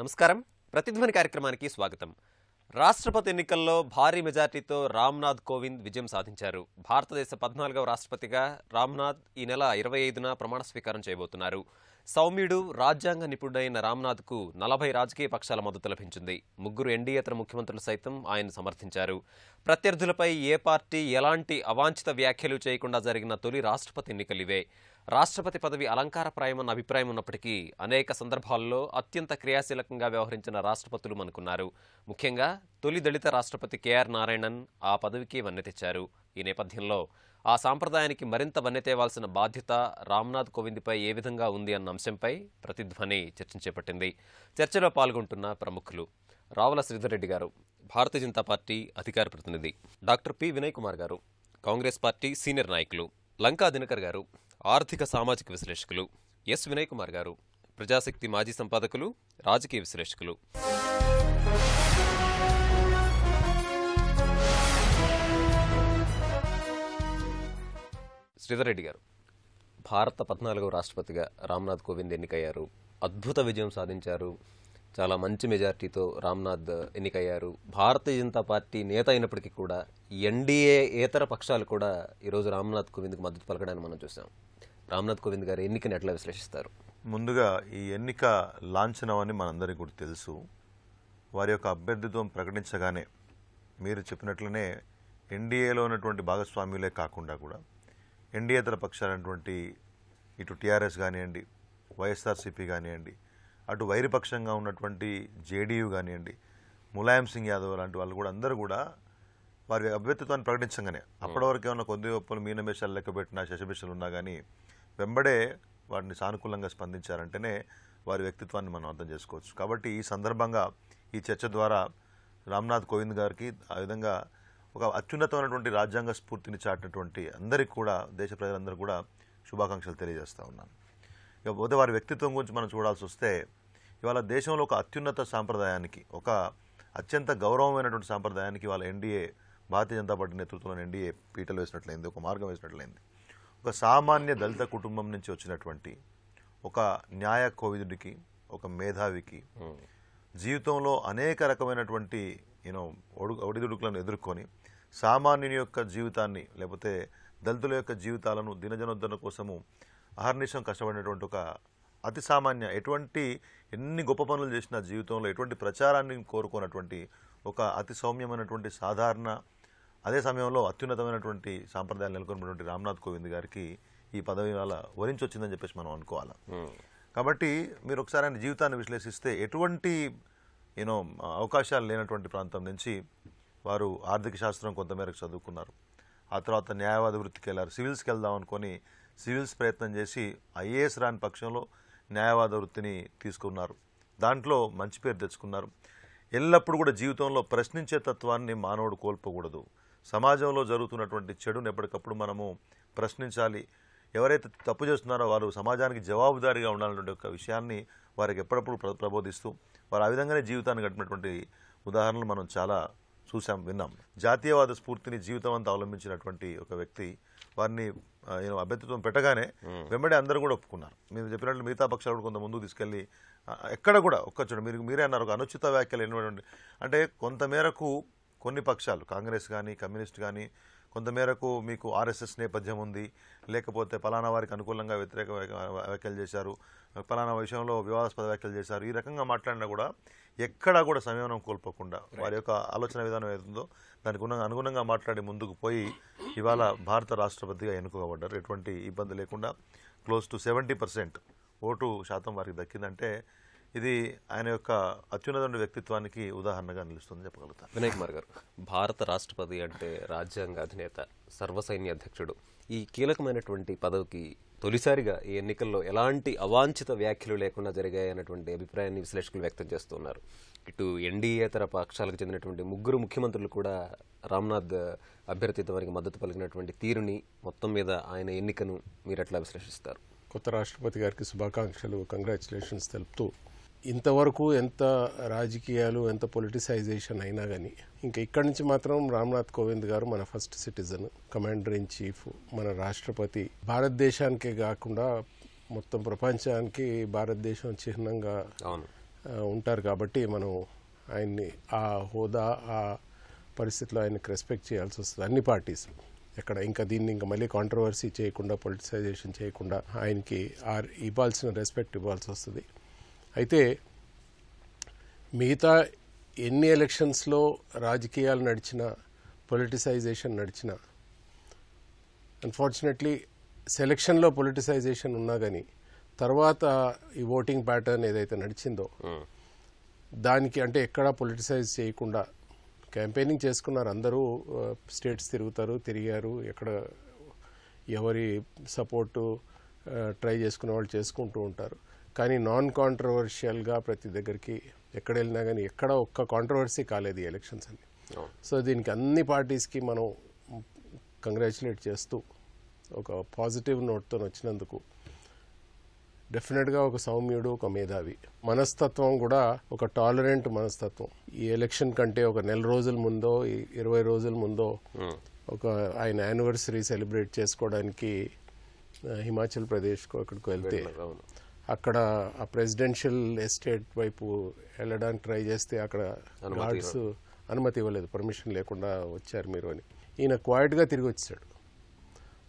నమస్కారం. ప్రతిధ్వని కార్యక్రమానికి స్వాగతం. రాష్ట్రపతి ఎన్నికల్లో భారీ మెజార్టీతో రామ్నాథ్ కోవింద్ విజయం సాధించారు. భారతదేశ 14వ రాష్ట్రపతిగా రామ్నాథ్ ఈ నెల 25న ప్రమాణ స్వీకారం చేయబోతున్నారు. సౌమ్యుడు, రాజ్యాంగ నిపుణుడైన రామ్నాథ్కు 40 రాజకీయ పక్షాల మద్దతు లభించింది. ముగ్గురు ఎన్డీయేతర ముఖ్యమంత్రులు సైతం ఆయన సమర్థించారు. ప్రత్యర్థులపై ఏ పార్టీ ఎలాంటి అవాంఛిత వ్యాఖ్యలు చేయకుండా జరిగిన తొలి రాష్ట్రపతి ఎన్నికలివే. రాష్ట్రపతి పదవి అలంకారప్రాయమన్న అభిప్రాయం ఉన్నప్పటికీ అనేక సందర్భాల్లో అత్యంత క్రియాశీలకంగా వ్యవహరించిన రాష్ట్రపతులు మనకున్నారు. ముఖ్యంగా తొలి దళిత రాష్ట్రపతి కేఆర్ నారాయణన్ ఆ పదవికి వన్నె తెచ్చారు. ఈ నేపథ్యంలో ఆ సాంప్రదాయానికి మరింత వన్నె తేవాల్సిన బాధ్యత రామ్నాథ్ కోవింద్పై ఏ విధంగా ఉంది అన్న అంశంపై ప్రతిధ్వని చర్చ చేపట్టింది. చర్చలో పాల్గొంటున్న ప్రముఖులు: రావుల శ్రీధర్ రెడ్డి గారు, భారతీయ జనతా పార్టీ అధికార ప్రతినిధి; డాక్టర్ పి వినయ్ కుమార్ గారు, కాంగ్రెస్ పార్టీ సీనియర్ నాయకులు; లంకా దినకర్ గారు, ఆర్థిక సామాజిక విశ్లేషకులు; ఎస్ వినయ్ కుమార్ గారు, ప్రజాశక్తి మాజీ సంపాదకులు, రాజకీయ విశ్లేషకులు. శ్రీధర్ రెడ్డి గారు, భారత 14వ రాష్ట్రపతిగా రామ్నాథ్ కోవింద్ ఎన్నికయ్యారు. అద్భుత విజయం సాధించారు. చాలా మంచి మెజార్టీతో రామ్నాథ్ ఎన్నికయ్యారు. భారతీయ జనతా పార్టీ నేత అయినప్పటికీ కూడా ఎన్డీఏ ఏతర పక్షాలు కూడా ఈరోజు రామ్నాథ్ కోవింద్కి మద్దతు పలకడాన్ని మనం చూసాం. రామ్నాథ్ కోవింద్ గారు ఎన్నికని ఎట్లా విశ్లేషిస్తారు? ముందుగా ఈ ఎన్నిక లాంఛనం అని మనందరికీ కూడా తెలుసు. వారి యొక్క అభ్యర్థిత్వం ప్రకటించగానే మీరు చెప్పినట్లనే ఎన్డీఏలో ఉన్నటువంటి భాగస్వామ్యులే కాకుండా కూడా ఎన్డీఏతర పక్షాలైనటువంటి ఇటు టీఆర్ఎస్ కానివ్వండి, వైఎస్ఆర్సీపీ కానివ్వండి, అటు వైరిపక్షంగా ఉన్నటువంటి జేడీయూ కానివ్వండి, ములాయం సింగ్ యాదవ్ లాంటి వాళ్ళు కూడా అందరూ కూడా వారి అభ్యర్థిత్వాన్ని ప్రకటించగానే అప్పటి వరకు ఏమన్నా కొద్ది గొప్పలు మీనమేషాలు లెక్కబెట్టినా శశబిషలు ఉన్నా కానీ వెంబడే వాటిని సానుకూలంగా స్పందించారంటేనే వారి వ్యక్తిత్వాన్ని మనం అర్థం చేసుకోవచ్చు. కాబట్టి ఈ సందర్భంగా ఈ చర్చ ద్వారా రామ్నాథ్ కోవింద్ గారికి ఆ విధంగా ఒక అత్యున్నతమైనటువంటి రాజ్యాంగ స్ఫూర్తిని చాటినటువంటి అందరికీ కూడా, దేశ ప్రజలందరూ కూడా శుభాకాంక్షలు తెలియజేస్తూ ఉన్నాను. ఇకపోతే వారి వ్యక్తిత్వం గురించి మనం చూడాల్సి వస్తే, ఇవాళ దేశంలో ఒక అత్యున్నత సాంప్రదాయానికి, ఒక అత్యంత గౌరవమైనటువంటి సాంప్రదాయానికి వాళ్ళ ఎన్డీఏ, భారతీయ జనతా పార్టీ నేతృత్వంలో ఎన్డీఏ పీటలు వేసినట్లయింది, ఒక మార్గం వేసినట్లయింది. ఒక సామాన్య దళిత కుటుంబం నుంచి వచ్చినటువంటి ఒక న్యాయ కోవిదుడికి, ఒక మేధావికి జీవితంలో అనేక రకమైనటువంటి ఒడిదుడుకులను ఎదుర్కొని సామాన్యుని యొక్క జీవితాన్ని, లేకపోతే దళితుల యొక్క జీవితాలను దినజనోద్ధరణ కోసము అహర్నిశం కష్టపడినటువంటి ఒక అతి సామాన్య, ఎన్ని గొప్ప పనులు చేసిన జీవితంలో ఎటువంటి ప్రచారాన్ని కోరుకున్నటువంటి ఒక అతి సౌమ్యమైనటువంటి సాధారణ, అదే సమయంలో అత్యున్నతమైనటువంటి సాంప్రదాయాలు నెలకొన్నటువంటి రామ్నాథ్ కోవింద్ గారికి ఈ పదవి వల్ల వరించి వచ్చిందని చెప్పేసి మనం అనుకోవాలి. కాబట్టి మీరు ఒకసారి ఆయన జీవితాన్ని విశ్లేషిస్తే ఎటువంటి అవకాశాలు లేనటువంటి ప్రాంతం నుంచి వారు ఆర్థిక శాస్త్రం కొంతమేరకు చదువుకున్నారు. ఆ తర్వాత న్యాయవాద వృత్తికి వెళ్ళారు. సివిల్స్కి వెళ్దాం అనుకొని సివిల్స్ ప్రయత్నం చేసి ఐఏఎస్ రాని పక్షంలో న్యాయవాద వృత్తిని తీసుకున్నారు. దాంట్లో మంచి పేరు తెచ్చుకున్నారు. ఎల్లప్పుడూ కూడా జీవితంలో ప్రశ్నించే తత్వాన్ని మానవుడు కోల్పోకూడదు. సమాజంలో జరుగుతున్నటువంటి చెడును ఎప్పటికప్పుడు మనము ప్రశ్నించాలి. ఎవరైతే తప్పు చేస్తున్నారో వారు సమాజానికి జవాబుదారీగా ఉండాలనే ఒక విషయాన్ని వారికి ఎప్పుడప్పుడు ప్రబోధిస్తూ వారు ఆ విధంగానే జీవితాన్ని గడిపినటువంటి ఉదాహరణలు మనం చాలా చూసాం, విన్నాం. జాతీయవాద స్ఫూర్తిని జీవితం అంతా అవలంబించినటువంటి ఒక వ్యక్తి వారిని అభ్యర్థిత్వం పెట్టగానే వెంబడే అందరూ కూడా ఒప్పుకున్నారు. మీరు చెప్పినట్లు మిగతా పక్షాలు కూడా కొంత ముందుకు తీసుకెళ్లి ఎక్కడ కూడా ఒక్కచోట మీరే అన్నారు, ఒక అనుచిత వ్యాఖ్యలు ఎన్నటువంటి, అంటే కొంతమేరకు కొన్ని పక్షాలు, కాంగ్రెస్ కానీ కమ్యూనిస్ట్ కానీ, కొంతమేరకు మీకు ఆర్ఎస్ఎస్ నేపథ్యం ఉంది, లేకపోతే పలానా వారికి అనుకూలంగా వ్యతిరేక వ్యాఖ్యలు చేశారు, పలానా విషయంలో వివాదాస్పద వ్యాఖ్యలు చేశారు, ఈ రకంగా మాట్లాడినా కూడా ఎక్కడా కూడా సంయమనం కోల్పోకుండా వారి యొక్క ఆలోచన విధానం ఏతుందో దానికి అనుగుణంగా మాట్లాడి ముందుకు పోయి ఇవాళ భారత రాష్ట్రపతిగా ఎన్నుకోబడ్డారు. ఎటువంటి ఇబ్బంది లేకుండా క్లోజ్ టు 70% ఓటు శాతం వారికి దక్కిందంటే ఇది ఆయన యొక్క అత్యున్నత వ్యక్తిత్వానికి ఉదాహరణగా నిలుస్తుందని చెప్పగలుగుతాను. వినయ్ కుమార్ గారు, భారత రాష్ట్రపతి అంటే రాజ్యాంగ అధినేత, సర్వసైన్య అధ్యక్షుడు. ఈ కీలకమైనటువంటి పదవికి తొలిసారిగా ఈ ఎన్నికల్లో ఎలాంటి అవాంఛిత వ్యాఖ్యలు లేకుండా జరిగాయన్నటువంటి అభిప్రాయాన్ని విశ్లేషకులు వ్యక్తం చేస్తున్నారు. ఇటు ఎన్డీఏతర పక్షాలకు చెందినటువంటి ముగ్గురు ముఖ్యమంత్రులు కూడా రామ్నాథ్ అభ్యర్థిత్వానికి మద్దతు పలికినటువంటి తీరుని, మొత్తం మీద ఆయన ఎన్నికను మీరు ఎట్లా విశ్లేషిస్తారు? కొత్త రాష్ట్రపతి గారికి శుభాకాంక్షలు, కంగ్రాచులేషన్స్ తెలుపుతూ, ఇంతవరకు ఎంత రాజకీయాలు, ఎంత పొలిటిసైజేషన్ అయినా కానీ ఇంకా ఇక్కడి నుంచి మాత్రం రామ్నాథ్ కోవింద్ గారు మన first citizen, commander in chief, మన రాష్ట్రపతి. భారతదేశానికే కాకుండా మొత్తం ప్రపంచానికి భారతదేశం చిహ్నంగా ఉంటారు కాబట్టి మనం ఆయన్ని ఆ హోదా ఆ పరిస్థితిలో ఆయనకి రెస్పెక్ట్ చేయాల్సి వస్తుంది అన్ని పార్టీస్. ఎక్కడ ఇంకా దీన్ని ఇంకా మళ్ళీ కాంట్రవర్సీ చేయకుండా పొలిటిసైజేషన్ చేయకుండా ఆయనకి ఇవ్వాల్సిన రెస్పెక్ట్ ఇవ్వాల్సి వస్తుంది. అయితే మిగతా ఎన్ని ఎలక్షన్స్లో రాజకీయాలు నడిచినా పొలిటిసైజేషన్ నడిచినా అన్ఫార్చునేట్లీ సెలక్షన్లో పొలిటిసైజేషన్ ఉన్నా కానీ తర్వాత ఈ ఓటింగ్ ప్యాటర్న్ ఏదైతే నడిచిందో దానికి అంటే ఎక్కడా పొలిటిసైజ్ చేయకుండా క్యాంపెయినింగ్ చేసుకున్నారు. అందరూ స్టేట్స్ తిరిగారు, ఎక్కడ ఎవరి సపోర్టు ట్రై చేసుకునే వాళ్ళు చేసుకుంటూ ఉంటారు. కానీ నాన్ కాంట్రవర్షియల్గా ప్రతి దగ్గరికి ఎక్కడ వెళ్ళినా కానీ ఎక్కడ ఒక్క కాంట్రవర్సీ కాలేదు ఈ ఎలక్షన్స్ అన్ని. సో దీనికి అన్ని పార్టీస్కి మనం కంగ్రాచులేట్ చేస్తూ ఒక పాజిటివ్ నోట్తో వచ్చినందుకు డెఫినెట్గా ఒక సౌమ్యుడు, ఒక మేధావి, మనస్తత్వం కూడా ఒక టాలరెంట్ మనస్తత్వం. ఈ ఎలక్షన్ కంటే ఒక నెల రోజుల ముందో 20 రోజుల ముందో ఒక ఆయన యానివర్సరీ సెలబ్రేట్ చేసుకోవడానికి హిమాచల్ ప్రదేశ్కు అక్కడికి వెళ్తే అక్కడ ఆ ప్రెసిడెన్షియల్ ఎస్టేట్ వైపు వెళ్ళడానికి ట్రై చేస్తే అక్కడ గార్డ్స్ అనుమతి ఇవ్వలేదు, పర్మిషన్ లేకుండా వచ్చారు మీరు అని. ఈయన క్వైట్గా తిరిగి వచ్చాడు.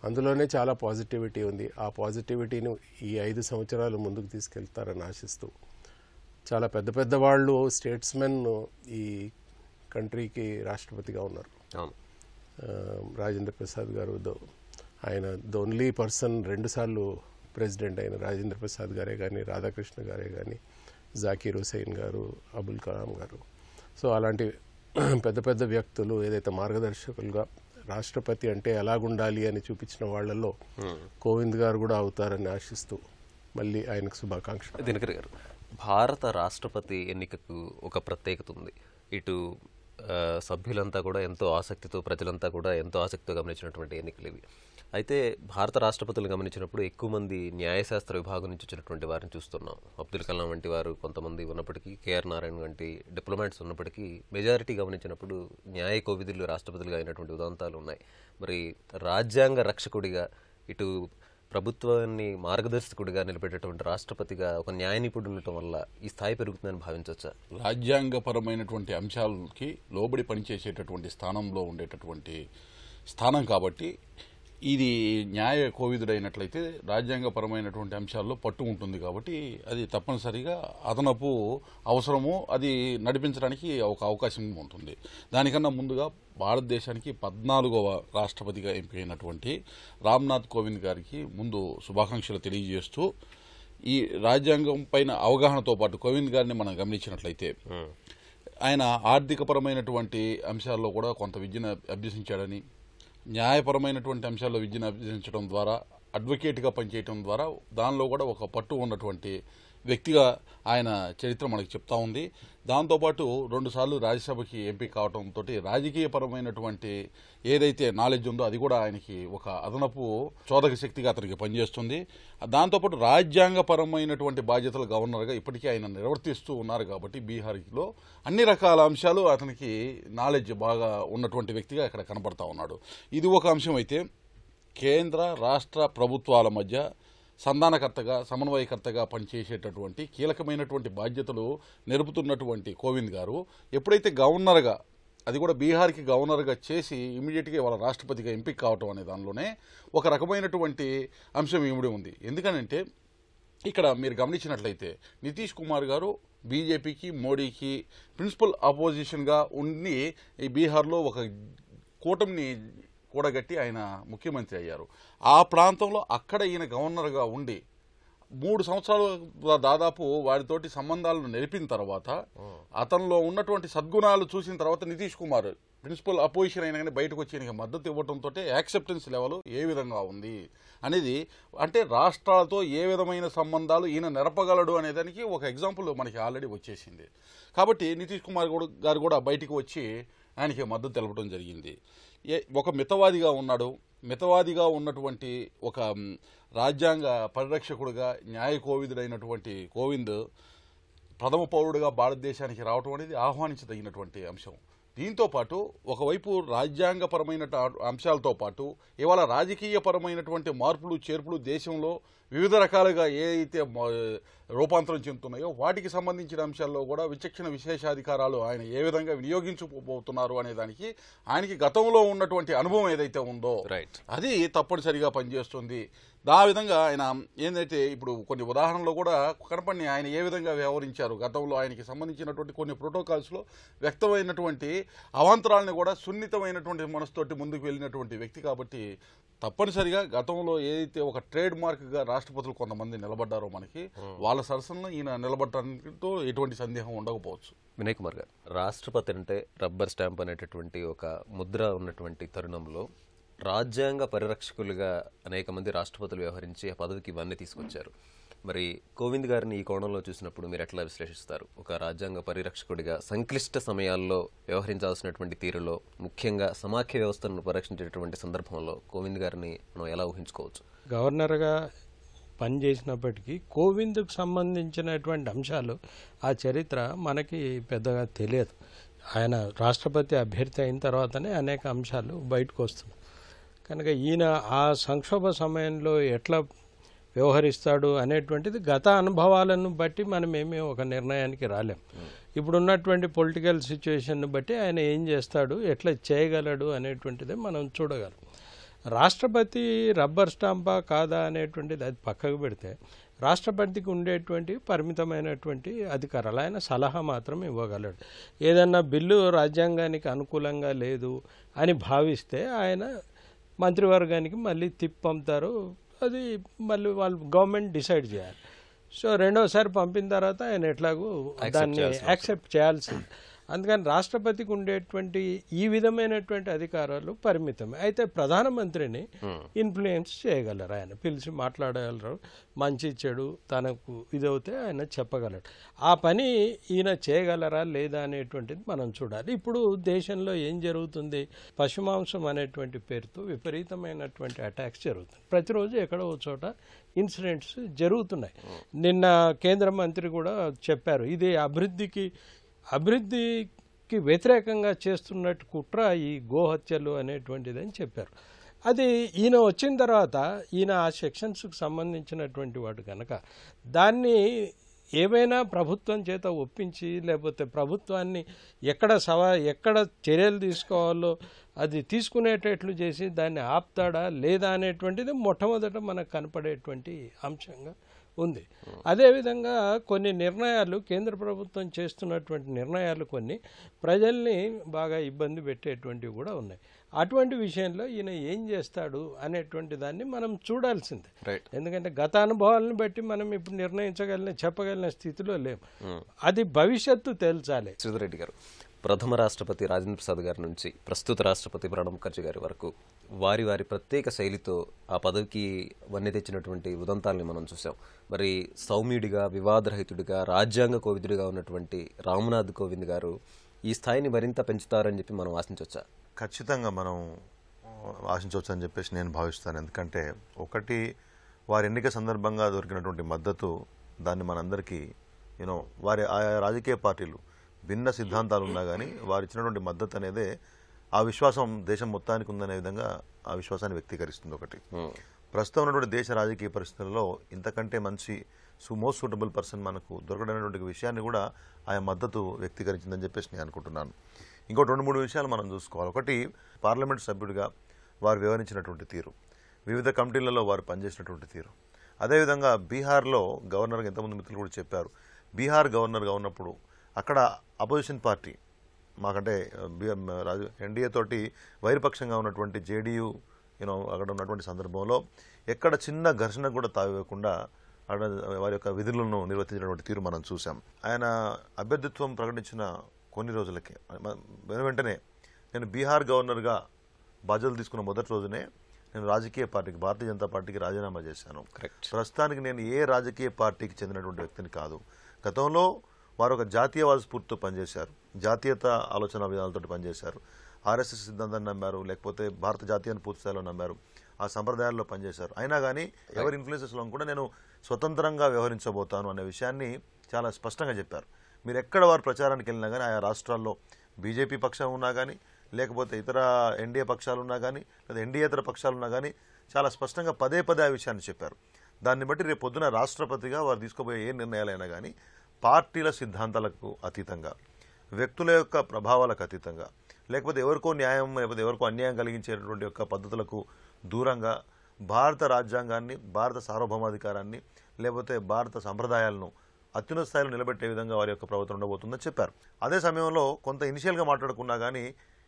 అందులోనే చాలా పాజిటివిటీ ఉంది. ఆ పాజిటివిటీని ఈ 5 సంవత్సరాలు ముందుకు తీసుకెళ్తారని ఆశిస్తూ చాలా పెద్ద పెద్ద వాళ్ళు స్టేట్స్మెన్ ఈ కంట్రీకి రాష్ట్రపతిగా ఉన్నారు. రాజేంద్ర ప్రసాద్ గారు ఆయన ద ఓన్లీ పర్సన్ 2 సార్లు ప్రెసిడెంట్ అయిన రాజేంద్ర ప్రసాద్ గారే కానీ, రాధాకృష్ణ గారే కానీ, జాకీర్ హుసేన్ గారు, అబుల్ కలాం గారు. సో అలాంటి పెద్ద పెద్ద వ్యక్తులు ఏదైతే మార్గదర్శకులుగా రాష్ట్రపతి అంటే ఎలాగుండాలి అని చూపించిన వాళ్లలో కోవింద్ గారు కూడా అవుతారని ఆశిస్తూ మళ్ళీ ఆయనకు శుభాకాంక్షలు. దినకర్ గారు, భారత రాష్ట్రపతి ఎన్నికకు ఒక ప్రత్యేకత ఉంది. ఇటు సభ్యులంతా కూడా ఎంతో ఆసక్తితో, ప్రజలంతా కూడా ఎంతో ఆసక్తితో గమనించినటువంటి ఎన్నికలు ఇవి. అయితే భారత రాష్ట్రపతులు గమనించినప్పుడు ఎక్కువ మంది న్యాయశాస్త్ర విభాగం నుంచి వచ్చినటువంటి వారిని చూస్తున్నాం. అబ్దుల్ కలాం వంటి వారు కొంతమంది ఉన్నప్పటికీ, కేఆర్ నారాయణ వంటి డిప్లొమాట్స్ ఉన్నప్పటికీ మెజారిటీ గమనించినప్పుడు న్యాయ కోవిదులు రాష్ట్రపతులుగా అయినటువంటి ఉదాంతాలు ఉన్నాయి. మరి రాజ్యాంగ రక్షకుడిగా, ఇటు ప్రభుత్వాన్ని మార్గదర్శకుడిగా నిలబెట్టేటువంటి రాష్ట్రపతిగా ఒక న్యాయ నిపుణుడు ఉండటం వల్ల ఈ స్థాయి పెరుగుతుందని భావించవచ్చా? రాజ్యాంగపరమైనటువంటి అంశాలకి లోబడి పనిచేసేటటువంటి స్థానంలో ఉండేటటువంటి స్థానం కాబట్టి ఇది న్యాయ కోవిదుడైనట్లయితే రాజ్యాంగపరమైనటువంటి అంశాల్లో పట్టు ఉంటుంది కాబట్టి అది తప్పనిసరిగా అదనపు అవసరము, అది నడిపించడానికి ఒక అవకాశం ఉంటుంది. దానికన్నా ముందుగా భారతదేశానికి 14వ రాష్ట్రపతిగా ఎంపికైనటువంటి రామ్నాథ్ కోవింద్ గారికి ముందు శుభాకాంక్షలు తెలియజేస్తూ, ఈ రాజ్యాంగం పైన అవగాహనతో పాటు కోవింద్ గారిని మనం గమనించినట్లయితే ఆయన ఆర్థికపరమైనటువంటి అంశాల్లో కూడా కొంత విద్యను అభ్యసించాడని, న్యాయపరమైనటువంటి అంశాల్లో విద్యను అభ్యసించడం ద్వారా, అడ్వకేట్గా పనిచేయడం ద్వారా దానిలో కూడా ఒక పట్టు ఉన్నటువంటి వ్యక్తిగా ఆయన చరిత్ర మనకు చెప్తా ఉంది. దాంతోపాటు 2 సార్లు రాజ్యసభకి ఎంపిక కావడంతో రాజకీయపరమైనటువంటి ఏదైతే నాలెడ్జ్ ఉందో అది కూడా ఆయనకి ఒక అదనపు చోదక శక్తిగా అతనికి పనిచేస్తుంది. దాంతోపాటు రాజ్యాంగపరమైనటువంటి బాధ్యతలు గవర్నర్గా ఇప్పటికీ ఆయన నిర్వర్తిస్తూ ఉన్నారు కాబట్టి బీహార్లో అన్ని రకాల అంశాలు అతనికి నాలెడ్జ్ బాగా ఉన్నటువంటి వ్యక్తిగా ఇక్కడ కనబడతా ఉన్నాడు. ఇది ఒక అంశం అయితే, కేంద్ర రాష్ట్ర ప్రభుత్వాల మధ్య సంధానకర్తగా, సమన్వయకర్తగా పనిచేసేటటువంటి కీలకమైనటువంటి బాధ్యతలు నెరుపుతున్నటువంటి కోవింద్ గారు ఎప్పుడైతే గవర్నర్గా, అది కూడా బీహార్కి గవర్నర్గా చేసి ఇమీడియట్గా వాళ్ళ రాష్ట్రపతిగా ఎంపిక కావటం అనే దానిలోనే ఒక రకమైనటువంటి అంశం ఇమిడి ఉంది. ఎందుకనంటే ఇక్కడ మీరు గమనించినట్లయితే నితీష్ కుమార్ గారు బీజేపీకి, మోడీకి ప్రిన్సిపల్ అపోజిషన్గా ఉండి ఈ బీహార్లో ఒక కూటమిని కూడగట్టి ఆయన ముఖ్యమంత్రి అయ్యారు. ఆ ప్రాంతంలో అక్కడ ఈయన గవర్నర్గా ఉండి 3 సంవత్సరాలు దాదాపు వారితోటి సంబంధాలను నెరిపిన తర్వాత, అతనిలో ఉన్నటువంటి సద్గుణాలు చూసిన తర్వాత నితీష్ కుమార్ ప్రిన్సిపల్ అపోజిషన్ అయినా కానీ బయటకు వచ్చి ఈయనకి మద్దతు ఇవ్వడంతో యాక్సెప్టెన్స్ లెవెల్ ఏ విధంగా ఉంది అనేది, అంటే రాష్ట్రాలతో ఏ విధమైన సంబంధాలు ఈయన నెరపగలడు అనేదానికి ఒక ఎగ్జాంపుల్ మనకి ఆల్రెడీ వచ్చేసింది. కాబట్టి నితీష్ కుమార్ గారు కూడా బయటకు వచ్చి ఆయనకి మద్దతు తెలపడం జరిగింది. ఒక మితవాదిగా ఉన్నాడు. మితవాదిగా ఉన్నటువంటి ఒక రాజ్యాంగ పరిరక్షకుడుగా, న్యాయ కోవిదుడైనటువంటి కోవింద్ ప్రథమ పౌరుడుగా భారతదేశానికి రావటం అనేది ఆహ్వానించదగినటువంటి అంశం. దీంతోపాటు ఒకవైపు రాజ్యాంగపరమైన అంశాలతో పాటు ఇవాళ రాజకీయపరమైనటువంటి మార్పులు చేర్పులు దేశంలో వివిధ రకాలుగా ఏదైతే రూపాంతరం చెందుతున్నాయో వాటికి సంబంధించిన అంశాల్లో కూడా విచక్షణ విశేషాధికారాలు ఆయన ఏ విధంగా వినియోగించబోతున్నారు అనే దానికి ఆయనకి గతంలో ఉన్నటువంటి అనుభవం ఏదైతే ఉందో అది తప్పనిసరిగా పనిచేస్తుంది. ఆ విధంగా ఆయన ఏంటంటే ఇప్పుడు కొన్ని ఉదాహరణలు కూడా కనపడి ఆయన ఏ విధంగా వ్యవహరించారు, గతంలో ఆయనకి సంబంధించినటువంటి కొన్ని ప్రోటోకాల్స్లో వ్యక్తమైనటువంటి అవాంతరాలను కూడా సున్నితమైనటువంటి మనసుతోటి ముందుకు వెళ్ళినటువంటి వ్యక్తి కాబట్టి తప్పనిసరిగా గతంలో ఏదైతే ఒక ట్రేడ్ మార్క్గా రాష్ట్రపతులు కొంతమంది నిలబడ్డారో మనకి వాళ్ళ సరసనలో ఈయన నిలబడటంతో ఎటువంటి సందేహం ఉండకపోవచ్చు. వినయ్ కుమార్ గారు, రాష్ట్రపతి అంటే రబ్బర్ స్టాంప్ అనేటటువంటి ఒక ముద్ర ఉన్నటువంటి తరుణంలో రాజ్యాంగ పరిరక్షకులుగా అనేక మంది రాష్ట్రపతులు వ్యవహరించి ఆ పదవికి ఇవన్నీ తీసుకొచ్చారు. మరి కోవింద్ గారిని ఈ కోణంలో చూసినప్పుడు మీరు ఎట్లా విశ్లేషిస్తారు? ఒక రాజ్యాంగ పరిరక్షకుడిగా సంక్లిష్ట సమయాల్లో వ్యవహరించాల్సినటువంటి తీరులో, ముఖ్యంగా సమాఖ్య వ్యవస్థను పరిరక్షించేటువంటి సందర్భంలో కోవింద్ గారిని మనం ఎలా ఊహించుకోవచ్చు? గవర్నర్గా పనిచేసినప్పటికీ కోవింద్కు సంబంధించినటువంటి అంశాలు ఆ చరిత్ర మనకి పెద్దగా తెలియదు. ఆయన రాష్ట్రపతి అభ్యర్థి అయిన తర్వాతనే అనేక అంశాలు బయటకు వస్తున్నాయి. కనుక ఈయన ఆ సంక్షోభ సమయంలో ఎట్లా వ్యవహరిస్తాడు అనేటువంటిది గత అనుభవాలను బట్టి మనమేమీ ఒక నిర్ణయానికి రాలేం. ఇప్పుడున్నటువంటి పొలిటికల్ సిచ్యువేషన్ను బట్టి ఆయన ఏం చేస్తాడు, ఎట్లా చేయగలడు అనేటువంటిది మనం చూడగలం. రాష్ట్రపతి రబ్బర్ స్టాంపా కాదా అనేటువంటిది అది పక్కకు పెడితే రాష్ట్రపతికి ఉండేటువంటి పరిమితమైనటువంటి అధికారాలు, ఆయన సలహా మాత్రం ఇవ్వగలడు. ఏదన్నా బిల్లు రాజ్యాంగానికి అనుకూలంగా లేదు అని భావిస్తే ఆయన మంత్రివర్గానికి మళ్ళీ పంపుతారు, అది మళ్ళీ వాళ్ళు గవర్నమెంట్ డిసైడ్ చేయాలి. సో రెండోసారి పంపిన తర్వాత ఆయన ఎట్లాగూ దాన్ని యాక్సెప్ట్ చేయాల్సింది. అందుకని రాష్ట్రపతికి ఉండేటువంటి ఈ విధమైనటువంటి అధికారాలు పరిమితమే. అయితే ప్రధానమంత్రిని ఇన్ఫ్లుయెన్స్ చేయగలరు, ఆయన పిలిచి మాట్లాడగలరు, మంచి చెడు తనకు ఇదవుతే ఆయన చెప్పగలరు. ఆ పని ఈయన చేయగలరా లేదా అనేటువంటిది మనం చూడాలి. ఇప్పుడు దేశంలో ఏం జరుగుతుంది, పశుమాంసం అనేటువంటి పేరుతో విపరీతమైనటువంటి అటాక్స్ జరుగుతుంది. ప్రతిరోజు ఎక్కడో చోట ఇన్సిడెంట్స్ జరుగుతున్నాయి. నిన్న కేంద్ర మంత్రి కూడా చెప్పారు, ఇది అభివృద్ధికి వ్యతిరేకంగా చేస్తున్నట్టు కుట్ర ఈ గోహత్యలు అనేటువంటిది అని చెప్పారు. అది ఈయన వచ్చిన తర్వాత ఈయన ఆ సెక్షన్స్కి సంబంధించినటువంటి వాడు కనుక దాన్ని ఏమైనా ప్రభుత్వం చేత ఒప్పించి, లేకపోతే ప్రభుత్వాన్ని ఎక్కడ చర్యలు తీసుకోవాలో అది తీసుకునేటట్లు చేసి దాన్ని ఆపుతాడా లేదా అనేటువంటిది మొట్టమొదట మనకు కనపడేటువంటి అంశంగా ఉంది. అదేవిధంగా కొన్ని నిర్ణయాలు కేంద్ర ప్రభుత్వం చేస్తున్నటువంటి నిర్ణయాలు కొన్ని ప్రజల్ని బాగా ఇబ్బంది పెట్టేటువంటివి కూడా ఉన్నాయి. అటువంటి విషయంలో ఈయన ఏం చేస్తాడు అనేటువంటి దాన్ని మనం చూడాల్సిందే. ఎందుకంటే గత అనుభవాలను బట్టి మనం ఇప్పుడు చెప్పగలిగిన స్థితిలో లేము. అది భవిష్యత్తు తేల్చాలి. శ్రీధర్ గారు, ప్రథమ రాష్ట్రపతి రాజేంద్ర ప్రసాద్ గారి నుంచి ప్రస్తుత రాష్ట్రపతి ప్రణబ్ ముఖర్జీ గారి వరకు వారి ప్రత్యేక శైలితో ఆ పదవికి వన్నె తెచ్చినటువంటి ఉదంతాలని మనం చూసాం. మరి సౌమ్యుడిగా, వివాదరహితుడిగా, రాజ్యాంగ కోవిదుడిగా ఉన్నటువంటి రామ్నాథ్ కోవింద్ గారు ఈ స్థాయిని మరింత పెంచుతారని చెప్పి మనం ఆశించవచ్చా? ఖచ్చితంగా మనం ఆశించవచ్చు అని చెప్పేసి నేను భావిస్తాను. ఎందుకంటే ఒకటి, వారి ఎన్నిక సందర్భంగా దొరికినటువంటి మద్దతు, దాన్ని మనందరికీ వారి ఆయా రాజకీయ పార్టీలు భిన్న సిద్ధాంతాలు ఉన్నా కానీ వారు ఇచ్చినటువంటి మద్దతు అనేదే ఆ విశ్వాసం దేశం మొత్తానికి ఉందనే విధంగా ఆ విశ్వాసాన్ని వ్యక్తీకరిస్తుంది. ఒకటి, ప్రస్తుతం ఉన్నటువంటి దేశ రాజకీయ పరిస్థితుల్లో ఇంతకంటే మంచి మోస్ట్ సూటబుల్ పర్సన్ మనకు దొరకడనేటువంటి విషయాన్ని కూడా ఆయా మద్దతు వ్యక్తీకరించిందని చెప్పేసి నేను అనుకుంటున్నాను. ఇంకో 2-3 విషయాలు మనం చూసుకోవాలి. ఒకటి, పార్లమెంట్ సభ్యుడిగా వారు వ్యవహరించినటువంటి తీరు, వివిధ కమిటీలలో వారు పనిచేసినటువంటి తీరు. అదేవిధంగా బీహార్లో గవర్నర్గా ఎంతమంది మిత్రులు కూడా చెప్పారు, బీహార్ గవర్నర్గా ఉన్నప్పుడు అక్కడ అపోజిషన్ పార్టీ మాకంటే ఎన్డీఏ తోటి వైరపక్షంగా ఉన్నటువంటి జేడీయూ అక్కడ ఉన్నటువంటి సందర్భంలో ఎక్కడ చిన్న ఘర్షణ కూడా తావివ్వకుండా వారి యొక్క విధులను నిర్వర్తించినటువంటి తీరు మనం చూసాం. ఆయన అభ్యర్థిత్వం ప్రకటించిన కొన్ని రోజులకే వెంటనే నేను బీహార్ గవర్నర్గా బాధ్యతలు తీసుకున్న మొదటి రోజునే నేను రాజకీయ పార్టీకి, భారతీయ జనతా పార్టీకి రాజీనామా చేశాను. ప్రస్తుతానికి నేను ఏ రాజకీయ పార్టీకి చెందినటువంటి వ్యక్తిని కాదు. గతంలో వారు ఒక జాతీయవాద స్ఫూర్తితో పనిచేశారు, జాతీయత ఆలోచన విధానాలతో పనిచేశారు, ఆర్ఎస్ఎస్ సిద్ధాంతాన్ని నమ్మారు, లేకపోతే భారత జాతీయాన్ని పూర్తి స్థాయిలో నమ్మారు, ఆ సంప్రదాయాల్లో పనిచేశారు. అయినా కానీ ఎవరి ఇన్ఫ్లుయెన్సెస్లో కూడా నేను స్వతంత్రంగా వ్యవహరించబోతాను అనే విషయాన్ని చాలా స్పష్టంగా చెప్పారు. మీరు ఎక్కడ వారు ప్రచారానికి వెళ్ళినా కానీ, ఆయా రాష్ట్రాల్లో బీజేపీ పక్షం ఉన్నా కానీ, లేకపోతే ఇతర ఎన్డీఏ పక్షాలు ఉన్నా కానీ, లేదా ఎన్డీఏతర పక్షాలు ఉన్నా కానీ చాలా స్పష్టంగా పదే ఆ విషయాన్ని చెప్పారు. దాన్ని బట్టి రేపు పొద్దున రాష్ట్రపతిగా వారు తీసుకోబోయే ఏ నిర్ణయాలైనా కానీ పార్టీల సిద్ధాంతాలకు అతీతంగా, వ్యక్తుల యొక్క ప్రభావాలకు అతీతంగా, లేకపోతే ఎవరికో న్యాయం లేకపోతే ఎవరికో అన్యాయం కలిగించేటువంటి యొక్క పద్ధతులకు దూరంగా భారత రాజ్యాంగాన్ని, భారత సార్వభౌమాధికారాన్ని, లేకపోతే భారత సంప్రదాయాలను అత్యున్నత స్థాయిలో నిలబెట్టే విధంగా వారి యొక్క ప్రభుత్వం ఉండబోతుందని చెప్పారు. అదే సమయంలో కొంత ఇనిషియల్గా మాట్లాడుకున్నా కానీ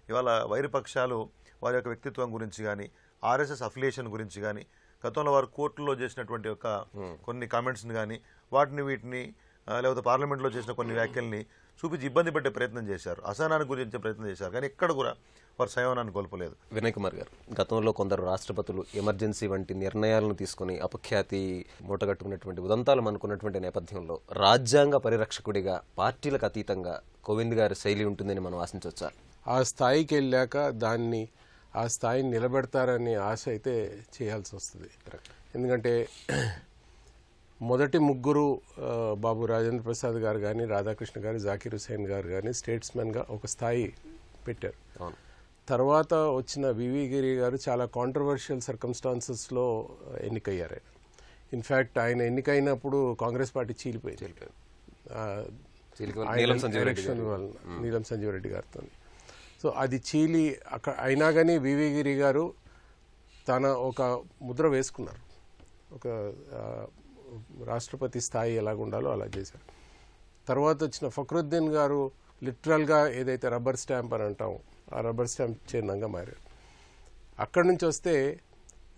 ఇవాళ వైరుపక్షాలు వారి యొక్క వ్యక్తిత్వం గురించి కానీ, ఆర్ఎస్ఎస్ అఫిలియేషన్ గురించి కానీ, గతంలో వారు కోర్టులో చేసినటువంటి యొక్క కొన్ని కామెంట్స్ని కానీ వీటిని లేకపోతే పార్లమెంట్లో చేసిన కొన్ని వ్యాఖ్యల్ని చూపించి ఇబ్బంది పెట్టే ప్రయత్నం చేశారు, అసహనానికి గురించే ప్రయత్నం చేశారు. కానీ ఎక్కడ కూడా వారు సంయమనాన్ని కోల్పోలేదు. వినయ్ కుమార్ గారు, గతంలో కొందరు రాష్ట్రపతులు ఎమర్జెన్సీ వంటి నిర్ణయాలను తీసుకుని అపఖ్యాతి మూటగట్టుకున్నటువంటి ఉదంతాలు అనుకున్నటువంటి నేపథ్యంలో రాజ్యాంగ పరిరక్షకుడిగా పార్టీలకు అతీతంగా కోవింద్ గారి శైలి ఉంటుందని మనం ఆశించవచ్చా? ఆ స్థాయికి వెళ్ళాక ఆ స్థాయిని నిలబెడతారని ఆశ అయితే చేయాల్సి వస్తుంది. ఎందుకంటే మొదటి ముగ్గురు బాబు రాజేంద్ర ప్రసాద్ గారు కానీ, రాధాకృష్ణ గారు, జాకీర్ హుసేన్ గారు కానీ స్టేట్స్మెన్గా ఒక స్థాయి పెట్టారు. తర్వాత వచ్చిన వివి గిరి గారు చాలా కాంట్రవర్షియల్ సర్కమ్స్టాన్సెస్లో ఎన్నికయ్యారు. ఇన్ఫ్యాక్ట్ ఆయన ఎన్నికైనప్పుడు కాంగ్రెస్ పార్టీ చీలిపోయింది ఎలక్షన్ వల్ల, నీలం సంజీవ్ రెడ్డి గారితో. సో అది చీలి అక్కడ అయినా కానీ వివి గిరి గారు తన ఒక ముద్ర వేసుకున్నారు. ఒక రాష్ట్రపతి స్థాయి ఎలాగుండాలో అలా చేశారు. తర్వాత వచ్చిన ఫక్రుద్దీన్ గారు లిటరల్గా ఏదైతే రబ్బర్ స్టాంప్ అని అంటాం, ఆ రబ్బర్ స్టాంప్ చిహ్నంగా మారారు. అక్కడి నుంచి వస్తే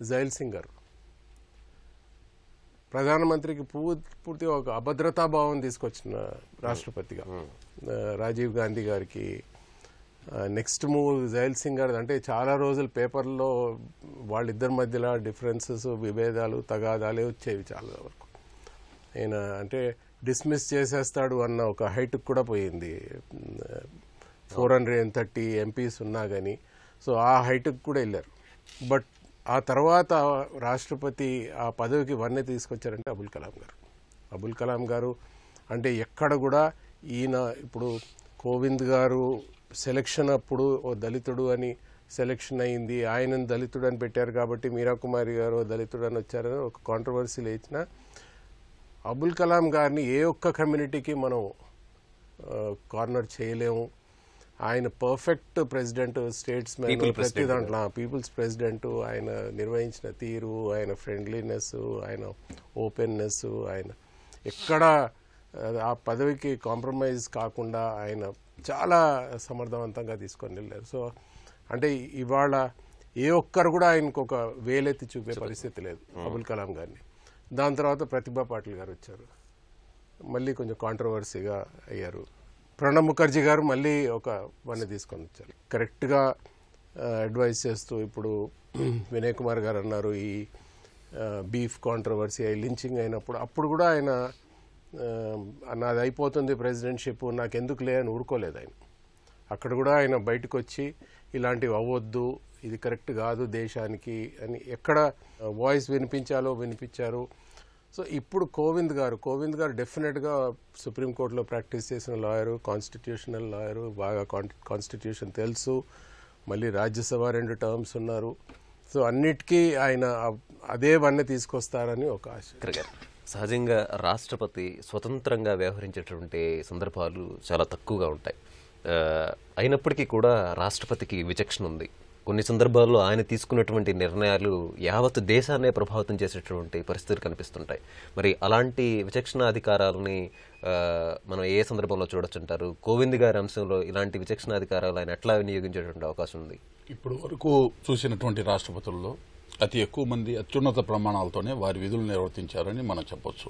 జైల్ సింగ్ గారు ప్రధానమంత్రికి పూర్తిగా ఒక అభద్రతాభావం తీసుకొచ్చిన రాష్ట్రపతిగా. రాజీవ్ గాంధీ గారికి నెక్స్ట్ మూవ్ జైల్ సింగ్ గారు. అంటే చాలా రోజులు పేపర్లో వాళ్ళిద్దరి మధ్యలో డిఫరెన్సెస్, విభేదాలు, తగాదాలే వచ్చేవి చాలా వరకు. ఆయన అంటే డిస్మిస్ చేసేస్తాడు అన్న ఒక హైట్కి కూడా పోయింది. 430 ఎంపీస్ ఉన్నా కానీ సో ఆ హైట్కి కూడా వెళ్ళారు. బట్ ఆ తర్వాత రాష్ట్రపతి ఆ పదవికి వన్నె తీసుకొచ్చారంటే అబుల్ కలాం గారు అంటే ఎక్కడ కూడా ఈయన ఇప్పుడు కోవింద్ గారు సెలక్షన్ అప్పుడు ఓ దళితుడు అని సెలక్షన్ అయింది, ఆయనను దళితుడు అని పెట్టారు కాబట్టి మీరా కుమారి గారు దళితుడు అని వచ్చారని ఒక కాంట్రవర్సీ లేచిన అబుల్ కలాం గారిని ఏ ఒక్క కమ్యూనిటీకి మనం కార్నర్ చేయలేము. ఆయన పర్ఫెక్ట్ ప్రెసిడెంట్, స్టేట్స్మెన్, ప్రతి దాంట్లో పీపుల్స్ ప్రెసిడెంట్. ఆయన నిర్వహించిన తీరు, ఆయన ఫ్రెండ్లీనెస్, ఆయన ఓపెన్నెస్, ఆయన ఎక్కడ ఆ పదవికి కాంప్రమైజ్ కాకుండా ఆయన చాలా సమర్థవంతంగా తీసుకొని వెళ్ళారు. సో అంటే ఇవాళ ఏ ఒక్కరు కూడా ఆయనకు ఒక వేలెత్తి చూపే పరిస్థితి లేదు అబుల్ కలాం గారిని. దాని తర్వాత ప్రతిభా పాటిల్ గారు వచ్చారు, మళ్ళీ కొంచెం కాంట్రవర్సీగా అయ్యారు. ప్రణబ్ ముఖర్జీ గారు మళ్ళీ ఒక వన్నీ తీసుకొని వచ్చారు, కరెక్ట్గా అడ్వైస్ చేస్తూ. ఇప్పుడు వినయ్ కుమార్ గారు అన్నారు ఈ బీఫ్ కాంట్రవర్సీ లించింగ్ అయినప్పుడు, అప్పుడు కూడా ఆయన నాది అయిపోతుంది ప్రెసిడెంట్షిప్, నాకెందుకు లే అని ఊరుకోలేదు ఆయన. అక్కడ కూడా ఆయన బయటకు వచ్చి ఇలాంటివి అవ్వద్దు, ఇది కరెక్ట్ కాదు దేశానికి అని ఎక్కడ వాయిస్ వినిపించారు. సో ఇప్పుడు కోవింద్ గారు డెఫినెట్గా సుప్రీంకోర్టులో ప్రాక్టీస్ చేసిన లాయరు, కాన్స్టిట్యూషనల్ లాయరు, బాగా కాన్స్టిట్యూషన్ తెలుసు, మళ్ళీ రాజ్యసభ 2 టర్మ్స్ ఉన్నారు. సో అన్నిటికీ ఆయన అదే వన్నీ తీసుకొస్తారని ఒక ఆశ. సహజంగా రాష్ట్రపతి స్వతంత్రంగా వ్యవహరించేటువంటి సందర్భాలు చాలా తక్కువగా ఉంటాయి. అయినప్పటికీ కూడా రాష్ట్రపతికి విచక్షణ ఉంది. కొన్ని సందర్భాల్లో ఆయన తీసుకున్నటువంటి నిర్ణయాలు యావత్ దేశాన్నే ప్రభావితం చేసేటువంటి పరిస్థితులు కనిపిస్తుంటాయి. మరి అలాంటి విచక్షణ అధికారాలని మనం ఏ సందర్భంలో చూడొచ్చుంటారు? కోవింద్ గారి అంశంలో ఇలాంటి విచక్షణ అధికారాలు ఆయన ఎట్లా వినియోగించేటువంటి అవకాశం ఉంది? ఇప్పుడు వరకు చూసినటువంటి రాష్ట్రపతుల్లో అతి ఎక్కువ మంది అత్యున్నత ప్రమాణాలతోనే వారి విధులు నిర్వర్తించారని మనం చెప్పొచ్చు.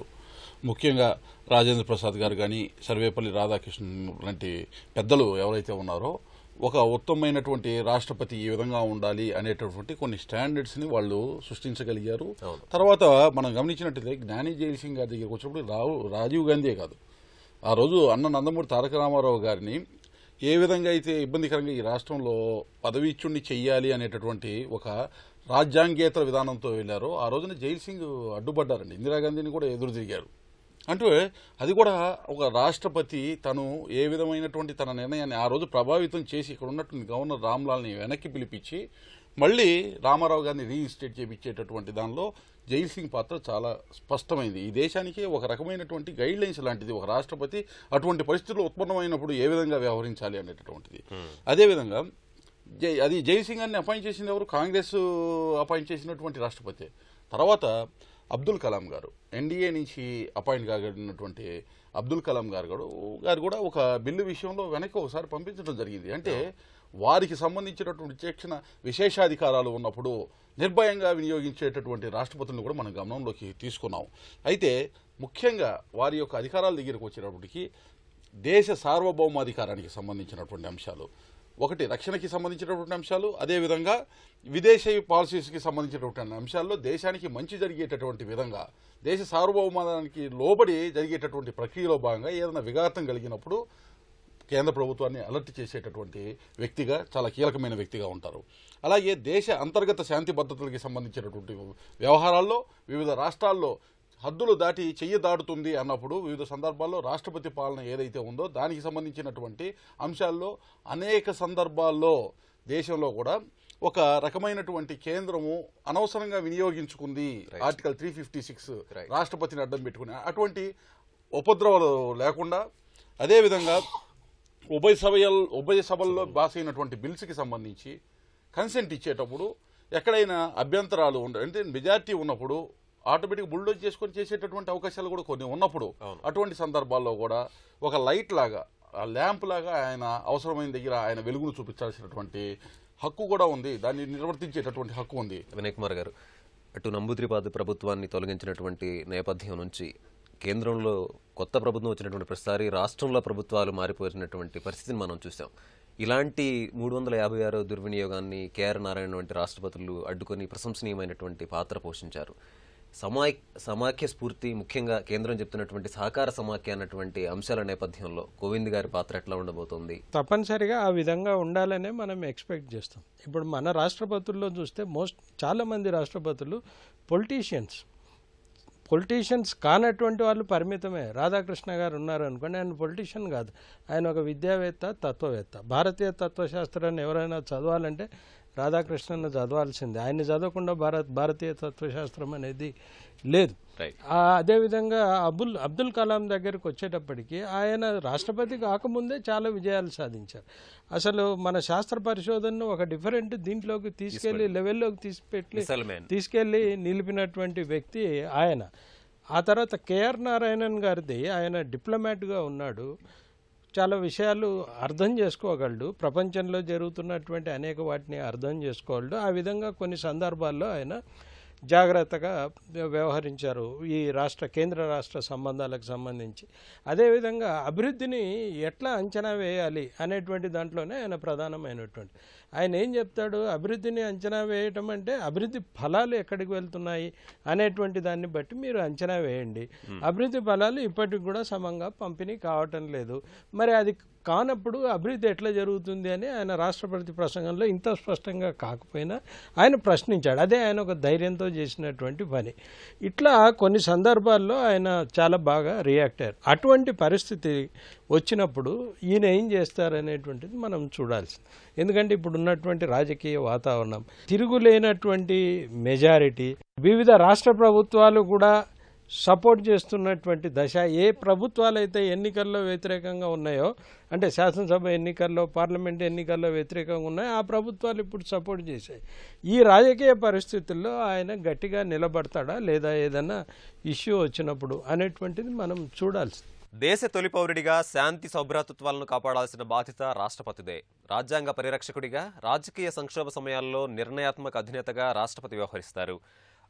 ముఖ్యంగా రాజేంద్ర ప్రసాద్ గారు కానీ, సర్వేపల్లి రాధాకృష్ణన్ లాంటి పెద్దలు ఎవరైతే ఉన్నారో ఒక ఉత్తమమైనటువంటి రాష్ట్రపతి ఈ విధంగా ఉండాలి అనేటటువంటి కొన్ని స్టాండర్డ్స్ని వాళ్ళు సృష్టించగలిగారు. తర్వాత మనం గమనించినట్లయితే జ్ఞాని జైల్ సింగ్ గారి దగ్గరికి వచ్చినప్పుడు రాజీవ్ గాంధీ కాదు, ఆ రోజు అన్న నందమూరి తారక రామారావు గారిని ఏ విధంగా అయితే ఇబ్బందికరంగా ఈ రాష్ట్రంలో పదవీచ్యుణ్ణి చెయ్యాలి అనేటటువంటి ఒక రాజ్యాంగేతర విధానంతో వెళ్లారో ఆ రోజున జైల్ సింగ్ అడ్డుపడ్డారండి. ఇందిరాగాంధీని కూడా ఎదురు తిరిగారు. అంటే అది కూడా ఒక రాష్ట్రపతి తను ఏ విధమైనటువంటి తన నిర్ణయాన్ని ఆ రోజు ప్రభావితం చేసి ఇక్కడ ఉన్నటువంటి గవర్నర్ రామ్లాల్ని వెనక్కి పిలిపించి మళ్ళీ రామారావు గారిని రీఇన్స్టేట్ చేయించేటటువంటి దానిలో జైల్ సింగ్ పాత్ర చాలా స్పష్టమైంది. ఈ దేశానికి ఒక రకమైనటువంటి గైడ్ లైన్స్ లాంటిది. ఒక రాష్ట్రపతి అటువంటి పరిస్థితుల్లో ఉత్పన్నమైనప్పుడు ఏ విధంగా వ్యవహరించాలి అనేటటువంటిది. అదేవిధంగా అది జైల్ సింగ్ గారిని అపాయింట్ చేసింది ఎవరు? కాంగ్రెస్ అపాయింట్ చేసినటువంటి రాష్ట్రపతి. తర్వాత అబ్దుల్ కలాం గారు, ఎన్డీఏ నుంచి అపాయింట్ కాగలిగినటువంటి అబ్దుల్ కలాం గారు కూడా ఒక బిల్లు విషయంలో వెనక్కి ఒకసారి పంపించడం జరిగింది. అంటే వారికి సంబంధించినటువంటి విశేషాధికారాలు ఉన్నప్పుడు నిర్భయంగా వినియోగించేటటువంటి రాష్ట్రపతులను కూడా మనం గమనంలోకి తీసుకున్నాం. అయితే ముఖ్యంగా వారి యొక్క అధికారాల దగ్గరకు వచ్చేటప్పటికి దేశ సార్వభౌమాధికారానికి సంబంధించినటువంటి అంశాలు, ఒకటి రక్షణకి సంబంధించినటువంటి అంశాలు, అదేవిధంగా విదేశీ పాలసీస్కి సంబంధించినటువంటి అంశాల్లో దేశానికి మంచి జరిగేటటువంటి విధంగా, దేశ సార్వభౌమానికి లోబడి జరిగేటటువంటి ప్రక్రియలో భాగంగా ఏదైనా విఘాతం కలిగినప్పుడు కేంద్ర ప్రభుత్వాన్ని అలర్ట్ చేసేటటువంటి వ్యక్తిగా, చాలా కీలకమైన వ్యక్తిగా ఉంటారు. అలాగే దేశ అంతర్గత శాంతి భద్రతలకి సంబంధించినటువంటి వ్యవహారాల్లో వివిధ రాష్ట్రాల్లో హద్దులు దాటి చెయ్యి దాటుతుంది అన్నప్పుడు వివిధ సందర్భాల్లో రాష్ట్రపతి పాలన ఏదైతే ఉందో దానికి సంబంధించినటువంటి అంశాల్లో అనేక సందర్భాల్లో దేశంలో కూడా ఒక రకమైనటువంటి కేంద్రము అనవసరంగా వినియోగించుకుంది. ఆర్టికల్ 356 రాష్ట్రపతిని అడ్డం పెట్టుకుని అటువంటి ఉపద్రవాలు లేకుండా, అదేవిధంగా ఉభయ సభల్లో పాస్ అయినటువంటి బిల్స్కి సంబంధించి కన్సెంట్ ఇచ్చేటప్పుడు ఎక్కడైనా అభ్యంతరాలు అంటే మెజార్టీ ఉన్నప్పుడు ఆటోమేటిక్ బుల్డోజ్ చేసుకొని చేసేటటువంటి అవకాశాలు కూడా కొన్ని ఉన్నప్పుడు అటువంటి సందర్భాల్లో కూడా ఒక లైట్ లాగా, ల్యాంప్ లాగా ఆయన అవసరమైన దగ్గర ఆయన వెలుగును చూపించాల్సినటువంటి హక్కు కూడా ఉంది. దాన్ని నిర్వర్తించేటటువంటి హక్కు ఉంది. వినయ్ కుమార్ గారు, అటు నంబూద్రిపాద ప్రభుత్వాన్ని తొలగించినటువంటి నేపథ్యం నుంచి కేంద్రంలో కొత్త ప్రభుత్వం వచ్చినటువంటి ప్రతిసారి రాష్ట్రంలో ప్రభుత్వాలు మారిపోయినటువంటి పరిస్థితిని మనం చూసాం. ఇలాంటి 356 దుర్వినియోగాన్ని కేఆర్ నారాయణ వంటి రాష్ట్రపతులు అడ్డుకొని ప్రశంసనీయమైనటువంటి పాత్ర పోషించారు. సమాఖ్య స్ఫూర్తి, ముఖ్యంగా కేంద్రం చెప్తున్నటువంటి సహకార సమాఖ్య అన్నటువంటి అంశాల నేపథ్యంలో కోవింద్ గారి పాత్ర ఎట్లా ఉండబోతోంది? తప్పనిసరిగా ఆ విధంగా ఉండాలనే మనం ఎక్స్పెక్ట్ చేస్తాం. ఇప్పుడు మన రాష్ట్రపతుల్లో చూస్తే చాలా మంది రాష్ట్రపతులు పొలిటీషియన్స్ కానటువంటి వాళ్ళు పరిమితమే. రాధాకృష్ణ గారు ఉన్నారు అనుకోండి, ఆయన పొలిటీషియన్ కాదు, ఆయన ఒక విద్యావేత్త, తత్వవేత్త. భారతీయ తత్వశాస్త్రాన్ని ఎవరైనా చదవాలంటే రాధాకృష్ణను చదవాల్సిందే. ఆయన్ని చదవకుండా భారతీయ తత్వశాస్త్రం అనేది లేదు. అదేవిధంగా అబ్దుల్ కలాం దగ్గరికి వచ్చేటప్పటికి ఆయన రాష్ట్రపతి కాకముందే చాలా విజయాలు సాధించారు. అసలు మన శాస్త్ర పరిశోధనను ఒక డిఫరెంట్ దీంట్లోకి తీసుకెళ్లి లెవెల్లోకి తీసుకెళ్లి నిలిపినటువంటి వ్యక్తి ఆయన. ఆ తర్వాత కేఆర్ నారాయణన్ గారిది, ఆయన డిప్లొమాట్గా ఉన్నాడు, చాలా విషయాలు అర్థం చేసుకోగలడు, ప్రపంచంలో జరుగుతున్నటువంటి అనేక వాటిని అర్థం చేసుకోగలడు. ఆ విధంగా కొన్ని సందర్భాల్లో ఆయన జాగ్రత్తగా వ్యవహరించారు ఈ కేంద్ర రాష్ట్ర సంబంధాలకు సంబంధించి. అదేవిధంగా అభివృద్ధిని ఎట్లా అంచనా వేయాలి అనేటువంటి దాంట్లోనే ఆయన ప్రధానమైనటువంటి. ఆయన ఏం చెప్తాడు, అభివృద్ధిని అంచనా వేయటం అంటే అభివృద్ధి ఫలాలు ఎక్కడికి వెళ్తున్నాయి అనేటువంటి దాన్ని బట్టి మీరు అంచనా వేయండి. అభివృద్ధి ఫలాలు ఇప్పటికి కూడా సమంగా పంపిణీ కావటం లేదు, మరి అది కానప్పుడు అభివృద్ధి ఎట్లా జరుగుతుంది అని ఆయన రాష్ట్రపతి ప్రసంగంలో ఇంత స్పష్టంగా కాకపోయినా ఆయన ప్రశ్నించాడు. అదే ఆయన ఒక ధైర్యంతో చేసినటువంటి పని. ఇట్లా కొన్ని సందర్భాల్లో ఆయన చాలా బాగా రియాక్ట్ అయ్యారు. అటువంటి పరిస్థితి వచ్చినప్పుడు ఈయన ఏం చేస్తారనేటువంటిది మనం చూడాల్సింది. ఎందుకంటే ఇప్పుడు ఉన్నటువంటి రాజకీయ వాతావరణం, తిరుగులేనటువంటి మెజారిటీ, వివిధ రాష్ట్ర ప్రభుత్వాలు కూడా సపోర్ట్ చేస్తున్నటువంటి దశ. ఏ ప్రభుత్వాలు అయితే ఎన్నికల్లో వ్యతిరేకంగా ఉన్నాయో, అంటే శాసనసభ ఎన్నికల్లో, పార్లమెంట్ ఎన్నికల్లో వ్యతిరేకంగా ఉన్నాయో ఆ ప్రభుత్వాలు ఇప్పుడు సపోర్ట్ చేశాయి. ఈ రాజకీయ పరిస్థితుల్లో ఆయన గట్టిగా నిలబడతాడా లేదా ఏదైనా ఇష్యూ వచ్చినప్పుడు అనేటువంటిది మనం చూడాల్సింది. దేశ తొలి పౌరుడిగా శాంతి సౌభ్రాతృత్వాలను కాపాడాల్సిన బాధ్యత రాష్ట్రపతిదే. రాజ్యాంగ పరిరక్షకుడిగా రాజకీయ సంక్షోభ సమయాల్లో నిర్ణయాత్మక అధినేతగా రాష్ట్రపతి వ్యవహరిస్తారు.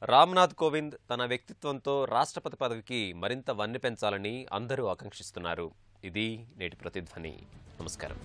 రామ్నాథ్ కోవింద్ తన వ్యక్తిత్వంతో రాష్ట్రపతి పదవికి మరింత వన్నె పెంచాలని అందరూ ఆకాంక్షిస్తున్నారు. ఇది నేటి ప్రతిధ్వని. నమస్కారం.